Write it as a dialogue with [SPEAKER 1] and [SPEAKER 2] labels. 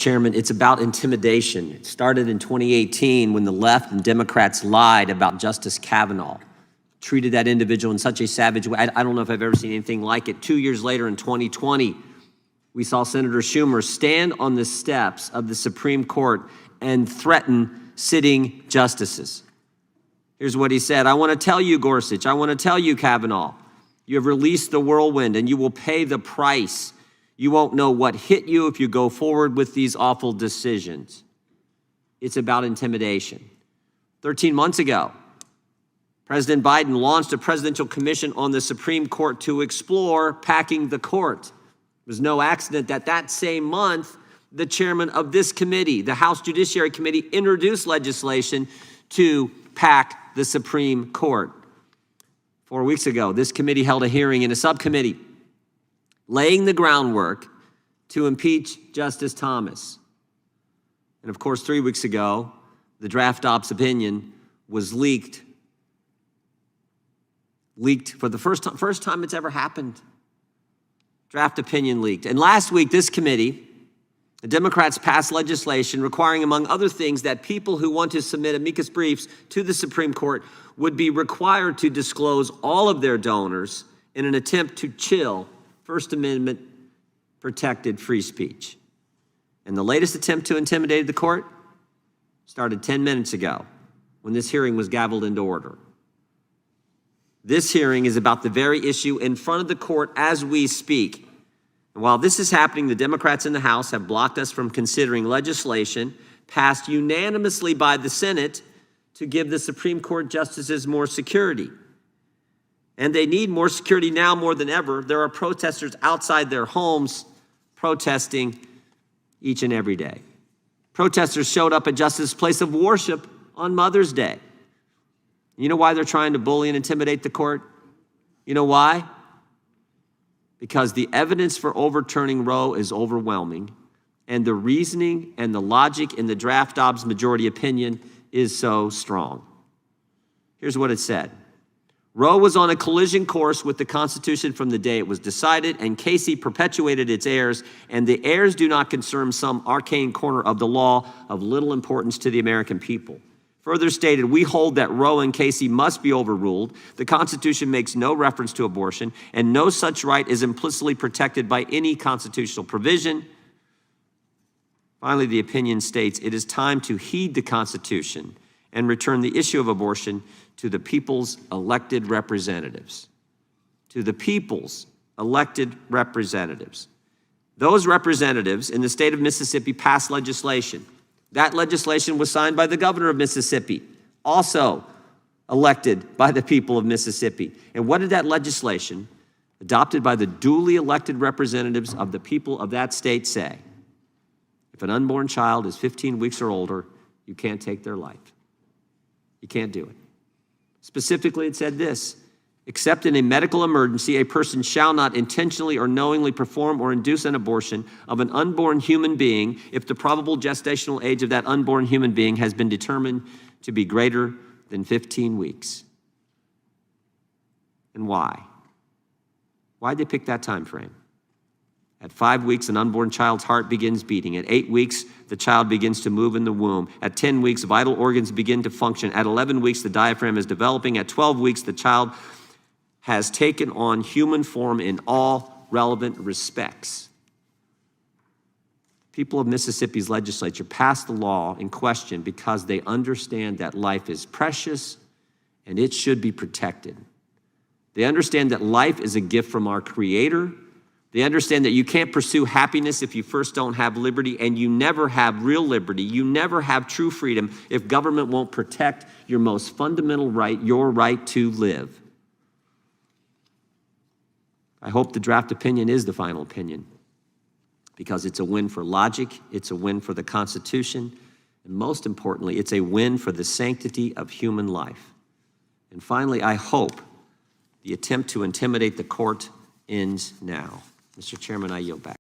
[SPEAKER 1] Chairman, it's about intimidation. It started in 2018 when the left and Democrats lied about Justice Kavanaugh, treated that individual in such a savage way. I don't know if I've ever seen anything like it. 2 years later, in 2020, we saw Senator Schumer stand on the steps of the Supreme Court and threaten sitting justices. Here's what he said: "I want to tell you, Gorsuch, I want to tell you, Kavanaugh, you have released the whirlwind and you will pay the price. You won't know what hit you if you go forward with these awful decisions." It's about intimidation. 13 months ago, President Biden launched a presidential commission on the Supreme Court to explore packing the court. It was no accident that that same month, the chairman of this committee, the House Judiciary Committee, introduced legislation to pack the Supreme Court. 4 weeks ago, this committee held a hearing in a subcommittee laying the groundwork to impeach Justice Thomas. And of course, 3 weeks ago, the draft op's opinion was leaked for the first time it's ever happened. Draft opinion leaked. And last week, this committee, the Democrats passed legislation requiring, among other things, that people who want to submit amicus briefs to the Supreme Court would be required to disclose all of their donors in an attempt to chill First Amendment protected free speech. And the latest attempt to intimidate the court started 10 minutes ago when this hearing was gavelled into order. This hearing is about the very issue in front of the court as we speak. And while this is happening, the Democrats in the House have blocked us from considering legislation passed unanimously by the Senate to give the Supreme Court justices more security. And they need more security now more than ever. There are protesters outside their homes protesting each and every day. Protesters showed up at Justice's place of worship on Mother's Day. You know why they're trying to bully and intimidate the court? You know why? Because the evidence for overturning Roe is overwhelming, and the reasoning and the logic in the draft op's majority opinion is so strong. Here's what it said: Roe was on a collision course with the Constitution from the day it was decided, and Casey perpetuated its errors, and the errors do not concern some arcane corner of the law of little importance to the American people. Further stated, we hold that Roe and Casey must be overruled. The Constitution makes no reference to abortion, and no such right is implicitly protected by any constitutional provision. Finally, the opinion states it is time to heed the Constitution and return the issue of abortion to the people's elected representatives. To the people's elected representatives. Those representatives in the state of Mississippi passed legislation. That legislation was signed by the governor of Mississippi, also elected by the people of Mississippi. And what did that legislation, adopted by the duly elected representatives of the people of that state, say? If an unborn child is 15 weeks or older, you can't take their life. You can't do it. Specifically, it said this: except in a medical emergency, a person shall not intentionally or knowingly perform or induce an abortion of an unborn human being if the probable gestational age of that unborn human being has been determined to be greater than 15 weeks. And why? Why'd they pick that time frame? At 5 weeks, an unborn child's heart begins beating. At 8 weeks, the child begins to move in the womb. At 10 weeks, vital organs begin to function. At 11 weeks, the diaphragm is developing. At 12 weeks, the child has taken on human form in all relevant respects. People of Mississippi's legislature passed the law in question because they understand that life is precious and it should be protected. They understand that life is a gift from our Creator. They understand that you can't pursue happiness if you first don't have liberty, and you never have real liberty. You never have true freedom if government won't protect your most fundamental right, your right to live. I hope the draft opinion is the final opinion, because it's a win for logic, it's a win for the Constitution, and most importantly, it's a win for the sanctity of human life. And finally, I hope the attempt to intimidate the court ends now. Mr. Chairman, I yield back.